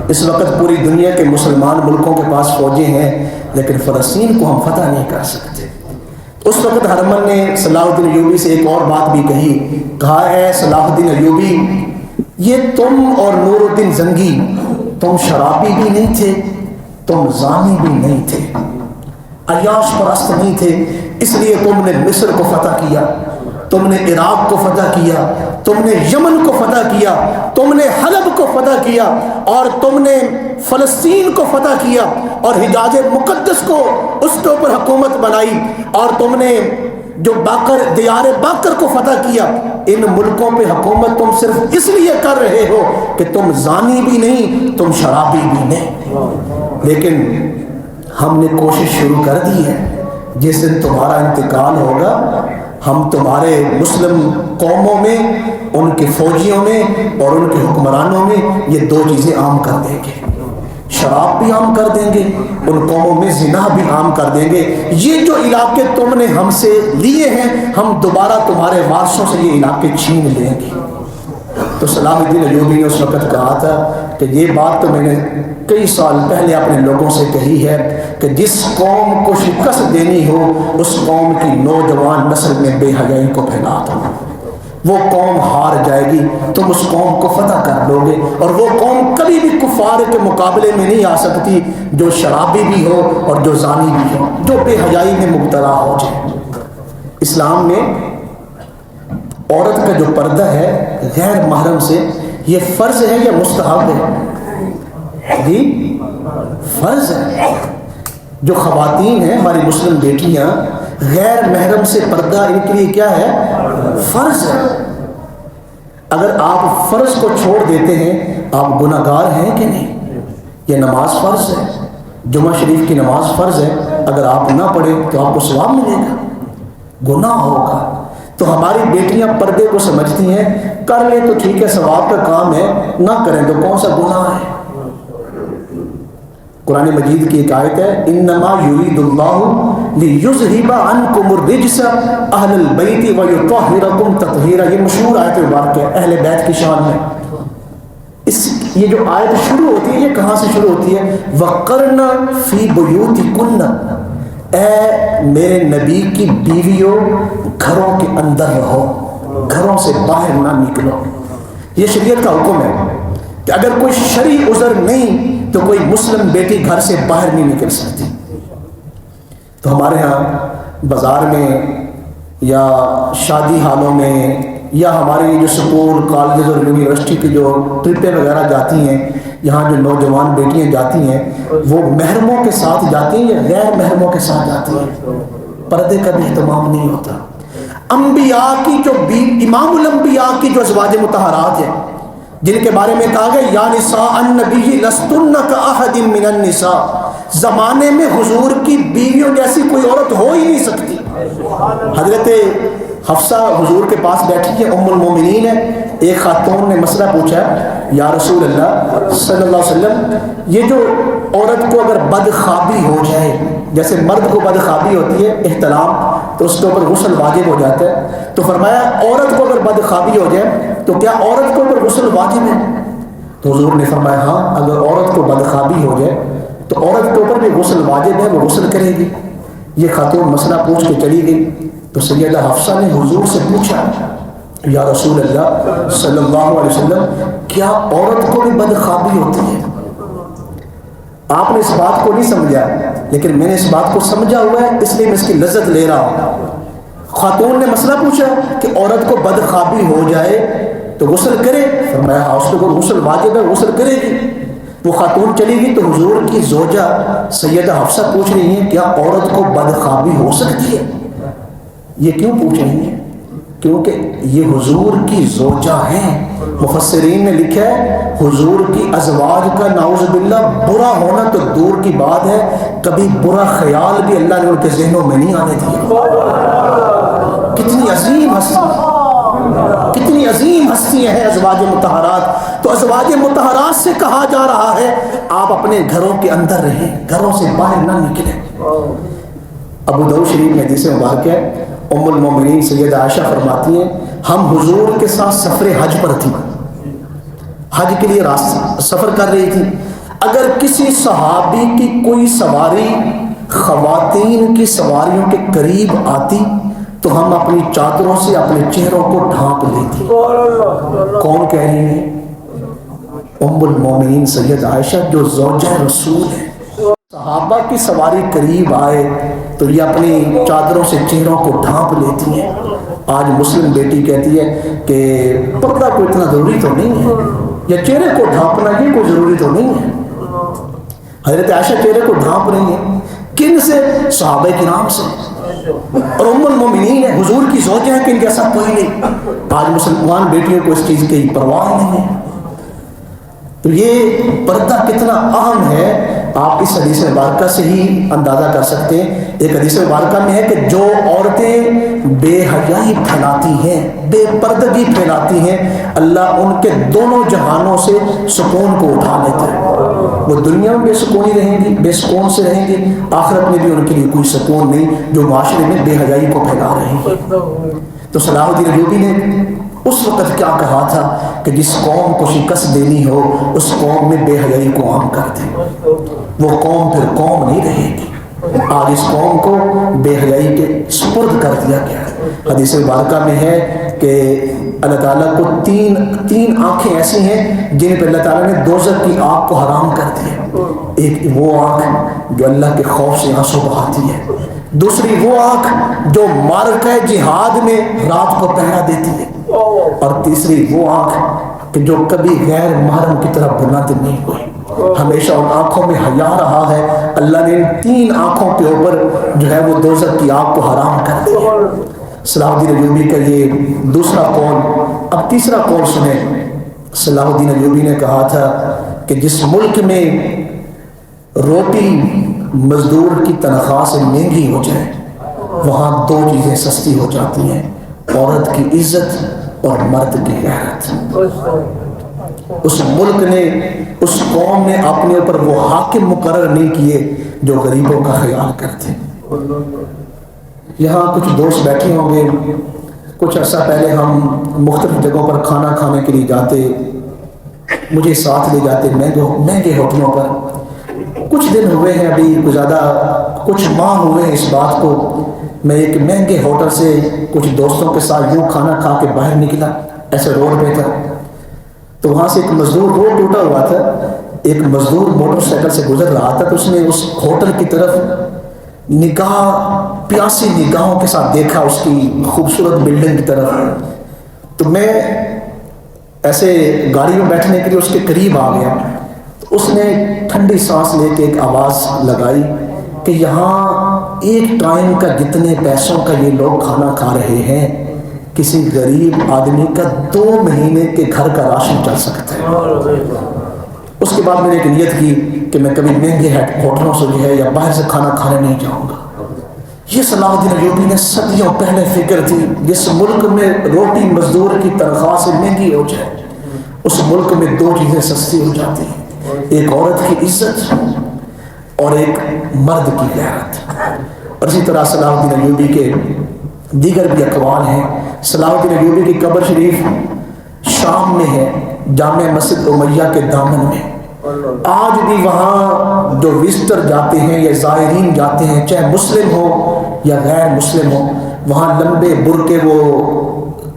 اس وقت پوری دنیا کے مسلمان ملکوں کے پاس فوجیں ہیں لیکن فلسطین کو ہم فتح نہیں کر سکتے۔ اس وقت ہرمن نے صلاح الدین ایوبی سے ایک اور بات بھی کہا ہے صلاح الدین ایوبی، یہ تم اور نور الدین زنگی، تم شرابی بھی نہیں تھے، تم زانی بھی نہیں تھے، عیاش پرست نہیں تھے، اس لیے تم نے مصر کو فتح کیا، تم نے عراق کو فتح کیا، تم نے یمن کو فتح کیا، تم نے حلب کو فتح کیا، اور تم نے فلسطین کو فتح کیا، اور حجاز مقدس کو اس کے اوپر حکومت بنائی، اور تم نے جو دیار باکر کو فتح کیا۔ ان ملکوں پہ حکومت تم صرف اس لیے کر رہے ہو کہ تم زانی بھی نہیں، تم شرابی بھی نہیں۔ لیکن ہم نے کوشش شروع کر دی ہے، جس دن تمہارا انتقال ہوگا ہم تمہارے مسلم قوموں میں، ان کے فوجیوں میں اور ان کے حکمرانوں میں یہ دو چیزیں عام کر دیں گے، شراب بھی عام کر دیں گے، ان قوموں میں زنا بھی عام کر دیں گے۔ یہ جو علاقے تم نے ہم سے لیے ہیں ہم دوبارہ تمہارے وارثوں سے یہ علاقے چھین لیں گے۔ تو صلاح الدین ایوبی نے اس وقت کہا تھا کہ یہ بات تو میں نے کئی سال پہلے اپنے لوگوں سے کہی ہے کہ جس قوم کو شکست دینی ہو اس قوم کی نوجوان نسل میں بے حیائی کو پھیلا دو، وہ قوم ہار جائے گی، تم اس قوم کو فتح کر لو گے، اور وہ قوم کبھی بھی کفار کے مقابلے میں نہیں آ سکتی جو شرابی بھی ہو اور جو زانی بھی ہو، جو بے حیائی میں مبتلا ہو جائے۔ اسلام میں عورت کا جو پردہ ہے غیر محرم سے، یہ فرض ہے یا مستحب ہے؟ جی فرض ہے۔ جو خواتین ہیں ہماری مسلم بیٹیاں، غیر محرم سے پردہ ان کے لیے کیا ہے؟ فرض ہے۔ اگر آپ فرض کو چھوڑ دیتے ہیں آپ گناہ گار ہیں کہ نہیں؟ یہ نماز فرض ہے، جمعہ شریف کی نماز فرض ہے، اگر آپ نہ پڑھیں تو آپ کو ثواب ملے گا، گناہ ہوگا۔ تو ہماری بیٹیاں پردے کو سمجھتی ہیں، کر لیں تو ٹھیک ہے ثواب کا کام ہے، نہ کریں تو کون سا گناہ ہے۔ قرآن مجید کی ایک آیت ہے انما یرید اللہ لیذھب عنکم الرجس اہل البیت ویطہرکم تطہیرا، یہ مشہور آیت مبارکہ ہے اہل بیت کی شان میں۔ یہ جو آیت شروع ہوتی ہے یہ کہاں سے شروع ہوتی ہے؟ وقرن فی بیوتکن، اے میرے نبی کی بیویوں گھروں کے اندر رہو، گھروں سے باہر نہ نکلو۔ یہ شریعت کا حکم ہے کہ اگر کوئی شرعی عذر نہیں تو کوئی مسلم بیٹی گھر سے باہر نہیں نکل سکتی۔ تو ہمارے ہاں بازار میں یا شادی حالوں میں یا ہمارے جو سکول کالجز اور یونیورسٹی کی جو ٹرپیں وغیرہ جاتی ہیں، یہاں جو نوجوان بیٹیاں جاتی ہیں وہ محرموں کے ساتھ جاتی ہیں یا غیر محرموں کے ساتھ جاتی ہیں؟ پردے کا بھی اہتمام نہیں ہوتا۔ انبیاء کی جو امام الانبیاء کی جو ازواج مطہرات ہیں جن کے بارے میں کہا گیا یا نساء النبی لستن کاحد من النساء، زمانے میں حضور کی بیویوں جیسی کوئی عورت ہو ہی نہیں سکتی۔ حضرت حفصہ حضور کے پاس بیٹھی ہے، ام المومنین ہے۔ ایک خاتون نے مسئلہ پوچھا یا رسول اللہ صلی اللہ علیہ وسلم، یہ جو عورت کو اگر بدخوابی ہو جائے، جیسے مرد کو بدخوابی ہوتی ہے احتلام تو اس کے اوپر غسل واجب ہو جاتا ہے، تو فرمایا عورت کو اگر بدخوابی ہو جائے تو کیا عورت کے اوپر غسل واجب ہے؟ تو حضور نے فرمایا ہاں، اگر عورت کو بدخوابی ہو جائے تو عورت کے اوپر بھی غسل واجب ہے، وہ غسل کرے گی۔ یہ خاتون مسئلہ پوچھ کے چلی گئی تو سیدہ حفصہ نے حضور سے پوچھا یا رسول اللہ صلی اللہ علیہ وسلم، کیا عورت کو بھی بدخوابی ہوتی ہے؟ آپ نے اس بات کو نہیں سمجھا لیکن میں نے اس بات کو سمجھا ہوا ہے، اس لیے میں اس کی لذت لے رہا ہوں۔ خاتون نے مسئلہ پوچھا کہ عورت کو بدخوابی ہو جائے تو غسل کرے؟ فرمایا ہاں، اس کو غسل واجب ہے، غسل کرے گی۔ وہ خاتون چلی گئی تو حضور کی زوجہ سیدہ حفصہ پوچھ رہی ہیں کیا عورت کو بدخوابی ہو سکتی ہے؟ یہ کیوں پوچھ رہی ہیں؟ کیونکہ یہ حضور کی زوجہ ہیں۔ مفسرین نے لکھا ہے حضور کی ازواج کا نعوذ باللہ برا ہونا تو دور کی بات ہے، کبھی برا خیال بھی اللہ نے ان کے ذہنوں میں نہیں آنے دیا۔ کتنی عظیم ہستی، کتنی عظیم ہستیاں ہیں ازواج مطہرات۔ تو ازواج مطہرات سے کہا جا رہا ہے آپ اپنے گھروں کے اندر رہیں، گھروں سے باہر نہ نکلیں۔ ابو داؤد شریف میں حدیث مبارک ہے، ام المومنین سیدہ عائشہ فرماتی ہیں ہم حضور کے ساتھ سفر حج پر تھی، حج کے لیے سفر کر رہی تھی، اگر کسی صحابی کی کوئی سواری خواتین کی سواریوں کے قریب آتی تو ہم اپنی چادروں سے اپنے چہروں کو ڈھانپ لیتے. کون کہہ رہی ہے؟ ام المومنین سید عائشہ جو زوجہ رسول ہے. صحابہ کی سواری قریب آئے تو یہ اپنی چادروں سے چہروں کو ڈھانپ لیتی ہیں. آج مسلم بیٹی کہتی ہے کہ پردہ کو اتنا ضروری تو نہیں ہے، یا چہرے کو ڈھانپنا یہ کوئی ضروری تو نہیں ہے. حضرت عائشہ چہرے کو ڈھانپ رہی ہیں. کن سے؟ صحابہ کرام سے. اور ام المومنین ہے، حضور کی زوجہ ہے، کہ ان جیسا کوئی نہیں. آج مسلمان بیٹیوں کو اس چیز کی پرواہ نہیں ہے. تو یہ پردہ کتنا اہم ہے آپ اس حدیث مبارکہ سے ہی اندازہ کر سکتے ہیں. ایک حدیث مبارکہ میں ہے کہ جو عورتیں بے حیائی پھیلاتی ہیں، بے پردگی پھیلاتی ہیں، اللہ ان کے دونوں جہانوں سے سکون کو اٹھا لیتا ہے. وہ دنیا میں بے سکونی رہیں گی، بے سکون سے رہیں گی، آخرت میں بھی ان کے لیے کوئی سکون نہیں جو معاشرے میں بے حیائی کو پھیلا رہے ہیں. تو صلاح الدین ایوبی نے اس وقت کیا کہا تھا کہ جس قوم کو شکست دینی ہو اس قوم میں بے حیائی کو عام کر دیں، وہ قوم پھر قوم نہیں رہے گی. آج اس قوم کو بے حیائی کے سپرد کر دیا گیا. حدیث مبارکہ میں ہے کہ اللہ تعالیٰ کو تین آنکھیں ایسی ہیں جن پہ اللہ تعالیٰ نے دوزخ کی آگ کو حرام کر دیا. ایک وہ آنکھ جو اللہ کے خوف سے آنسو بہاتی ہے، دوسری وہ آنکھ جو معرکہ جہاد میں رات کو پہرا دیتی ہے، اور تیسری وہ آنکھ کہ جو کبھی غیر محرم کی طرف بلند نہیں ہوئی، ہمیشہ ان آنکھوں میں حیا رہا ہے. اللہ نے ان تین آنکھوں کے اوپر جو ہے وہ دوزخ کی آگ کو حرام کر دیا. صلاح الدین ایوبی کا یہ دوسرا قول. اب تیسرا قول سنیں. صلاح الدین ایوبی نے کہا تھا کہ جس ملک میں روٹی مزدور کی تنخواہ سے مہنگی ہو جائے وہاں دو چیزیں سستی ہو جاتی ہیں، عورت کی عزت اور مرد کی غیرت. اس ملک نے، اس قوم نے اپنے اوپر وہ حاکم مقرر نہیں کیے جو غریبوں کا خیال کرتے. یہاں کچھ دوست بیٹھے ہوں گے، کچھ عرصہ پہلے ہم مختلف جگہوں پر کھانا کھانے کے لیے جاتے، مجھے ساتھ لے جاتے مہنگے ہوٹلوں پر. کچھ دن ہوئے ہیں، ابھی کچھ ماہ ہوئے ہیں اس بات کو، میں ایک مہنگے ہوٹل سے کچھ دوستوں کے ساتھ یوں کھانا کھا کے باہر نکلا، ایسے روڈ پہ تھا تو وہاں سے ایک مزدور، روڈ ٹوٹا ہوا تھا، ایک مزدور موٹر سائیکل سے گزر رہا تھا تو اس نے اس ہوٹل کی طرف نگاہ، پیاسی نگاہوں کے ساتھ دیکھا اس کی خوبصورت بلڈنگ کی طرف. تو میں ایسے گاڑی میں بیٹھنے کے لیے اس کے قریب آ گیا. اس نے ٹھنڈی سانس لے کے ایک آواز لگائی کہ یہاں ایک ٹائم کا جتنے پیسوں کا یہ لوگ کھانا کھا رہے ہیں کسی غریب آدمی کا 2 مہینے کے گھر کا راشن چل سکتا ہے. اس کے بعد میں نے ایک نیت کی کہ میں کبھی مہنگے ہوٹلوں سے جو ہے یا باہر سے کھانا کھانے نہیں جاؤں گا. یہ صلاح الدین ایوبی نے صدیوں پہلے فکر تھی. جس ملک میں روٹی مزدور کی تنخواہ سے مہنگی ہو جائے اس ملک میں 2 چیزیں سستی ہو جاتی ہیں، ایک عورت کی عزت اور ایک مرد کی غیرت. اور اسی طرح صلاح الدین ایوبی کے دیگر بھی اقوال ہیں. صلاح الدین ایوبی کی قبر شریف شام میں ہے، جامع مسجد امیہ کے دامن میں. آج بھی وہاں جو وزٹر جاتے ہیں یا زائرین جاتے ہیں، چاہے مسلم ہو یا غیر مسلم ہو، وہاں لمبے برقعے، وہ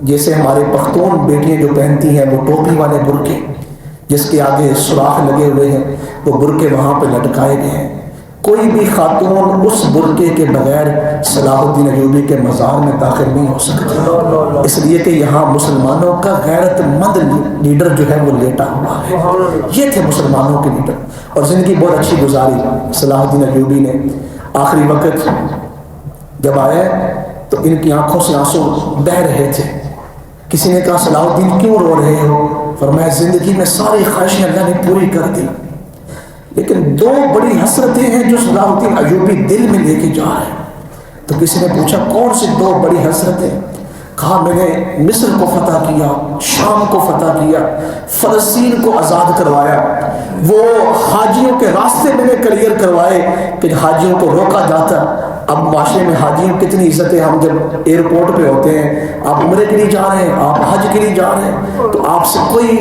جیسے ہمارے پختون بیٹیاں جو پہنتی ہیں وہ ٹوپی والے برقعے جس کے آگے سوراخ لگے ہوئے ہیں، وہ برقعے وہاں پہ لٹکائے گئے ہیں. کوئی بھی خاتون اس برقعے کے بغیر صلاح الدین ایوبی کے مزار میں داخل نہیں ہو سکتی، اس لیے کہ یہاں مسلمانوں کا غیرت مند لیڈر جو ہے وہ لیٹا ہوا ہے. یہ تھے مسلمانوں کے لیڈر اور زندگی بہت اچھی گزاری صلاح الدین ایوبی نے. آخری وقت جب آیا تو ان کی آنکھوں سے آنسو بہہ رہے تھے. کسی نے کہا صلاح الدین کیوں رو رہے ہو؟ فرمایا زندگی میں ساری خواہشیں اللہ نے پوری کر دی، لیکن 2 بڑی حسرتیں ہیں جو صلاح الدین ایوبی دل میں لے کے جا رہے ہیں. تو کسی نے پوچھا کون سی 2 بڑی حسرتیں؟ کہا میں نے مصر کو فتح کیا، شام کو فتح کیا، فلسطین کو آزاد کروایا، وہ حاجیوں کے راستے میں نے کلیئر کروائے کہ حاجیوں کو روکا جاتا. اب معاشرے میں حاجیوں کتنی عزت ہے، ہم جب ایئرپورٹ پہ ہوتے ہیں، آپ عمرے کے لیے جا رہے ہیں، آپ حج کے لیے جا رہے ہیں، تو آپ سے کوئی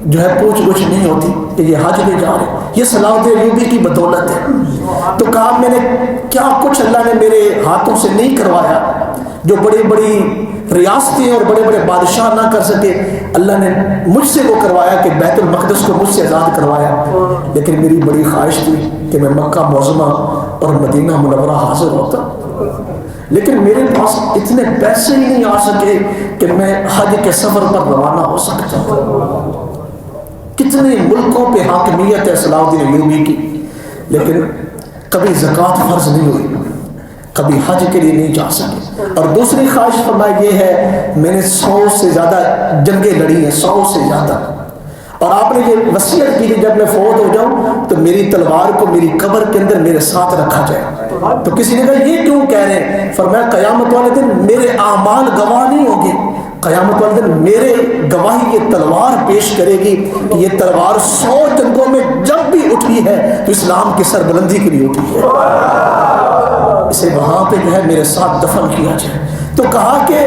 جو ہے پوچھ گچھ نہیں ہوتی کہ یہ حج پہ جا رہے، یہ صلاح الدین ایوبی کی بدولت ہے۔ تو کہا میں نے کیا کچھ اللہ نے میرے ہاتھوں سے نہیں کروایا، جو بڑی بڑی ریاستیں اور بڑے بڑے بادشاہ نہ کر سکے، اللہ نے مجھ سے وہ کروایا کہ بیت المقدس کو مجھ سے آزاد کروایا۔ لیکن میری بڑی خواہش تھی کہ میں مکہ معظمہ اور مدینہ منورہ حاضر ہوتا، لیکن میرے پاس اتنے پیسے ہی نہیں آ سکے کہ میں حج کے سفر پر روانہ ہو سکتا۔ کتنے ملکوں پہ حاکمیت ہے صلاح الدین ایوبی کی، لیکن کبھی زکوٰۃ فرض نہیں ہوئی، کبھی حج کے لیے نہیں جا سکے۔ اور دوسری خواہش فرمائی یہ ہے، میں نے 100 سے زیادہ جنگیں لڑی ہیں، 100 سے زیادہ، اور آپ نے یہ وصیت کی کہ جب میں فوت ہو جاؤں تو میری تلوار کو میری قبر کے اندر میرے ساتھ رکھا جائے۔ تو کسی نے کہا یہ کیوں کہہ رہے ہیں؟ فرمایا قیامت والے دن میرے اعمال گواہ نہیں ہوں گے، قیامت والے دن میرے گواہی یہ تلوار پیش کرے گی کہ یہ تلوار 100 جنگوں میں جب بھی اٹھی ہے تو اسلام کی سربلندی کے لیے اٹھی ہے، اسے وہاں پہ جو ہے میرے ساتھ دفن کیا جائے۔ تو کہا کہ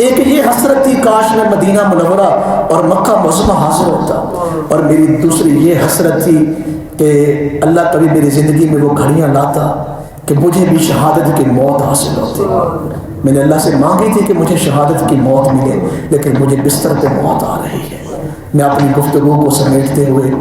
ایک یہ حسرت تھی کاش میں مدینہ منورہ اور مکہ معظمہ حاضر ہوتا، اور میری دوسری یہ حسرت تھی کہ اللہ کبھی میری زندگی میں وہ گھڑیاں لاتا کہ مجھے بھی شہادت کی موت حاصل ہوتی۔ میں نے اللہ سے مانگی تھی کہ مجھے شہادت کی موت ملے، لیکن مجھے بستر پہ موت آ رہی ہے۔ میں اپنی گفتگو کو سمیٹتے ہوئے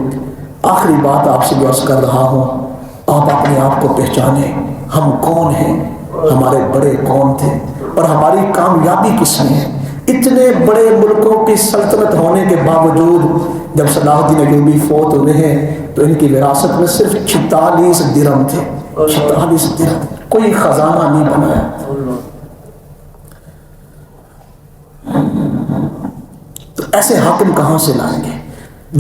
آخری بات آپ سے عرض کر رہا ہوں، آپ اپنے آپ کو پہچانیں، ہم کون ہیں، ہمارے بڑے کون تھے اور ہماری کامیابی کس میں ہے۔ اتنے بڑے ملکوں کی سلطنت ہونے کے باوجود جب صلاح الدین ایوبی فوت ہوئے ہیں تو ان کی وراثت میں صرف 46 درہم تھے، 46 درہم، کوئی خزانہ نہیں بنایا۔ تو ایسے حاکم کہاں سے لائیں گے؟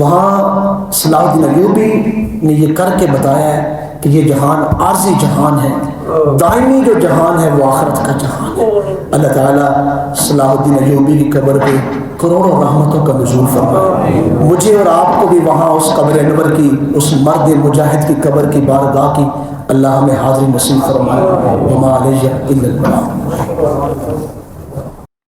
وہاں صلاح الدین ایوبی نے یہ کر کے بتایا ہے کہ یہ جہان عارضی جہان ہے، دائمی جو جہان ہے وہ آخرت کا جہان ہے۔ اللہ تعالیٰ صلاح الدین ایوبی کی قبر پہ کروڑوں رحمتوں کا نزول فرمائے، مجھے اور آپ کو بھی وہاں اس قبر انور کی، اس مرد مجاہد کی قبر کی بارگاہ کی اللہ ہمیں حاضری نصیب فرمائے۔ وما علیہ الا البلاغ۔